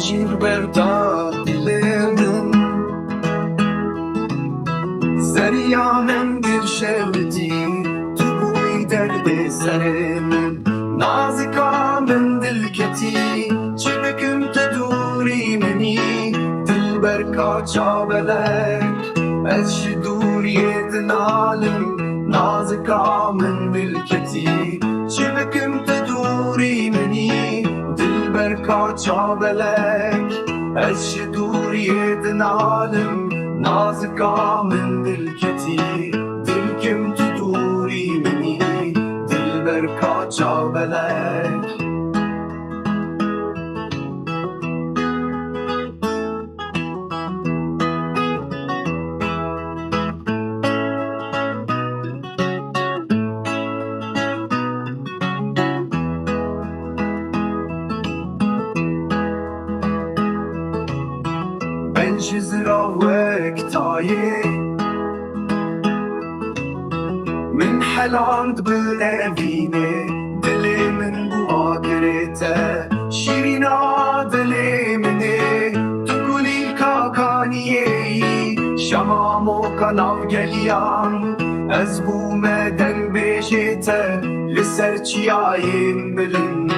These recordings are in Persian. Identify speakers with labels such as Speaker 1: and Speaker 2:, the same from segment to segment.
Speaker 1: جیر بردا دلم زریانم دل شودی تو بوی درد سرم نازکا من دل کتی چه بکم تدوری منی دل برکا چابلک از دوری دنالم نازکا من دل کتی چه بکم تدوری منی دل برکا چابلک از دوری دنالم نازکا من دل کتی دل کم تدوری منی دل برکا چابلک زرا وقتاي من حلاند بالأبينة دلي من بواقرته شيرينا دلي مني تقولي الكاكانية شمامو كناو قليان از بومدن بيجيته لسر چياين بلند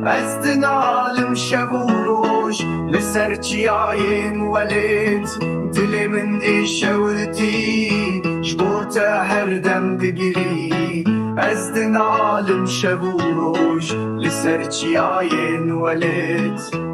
Speaker 1: از دنالم شبوروش لسر چياين ولد دل من اشولتي جبوته هر دم بگیری از دنالم شبوروش لسر چياين ولد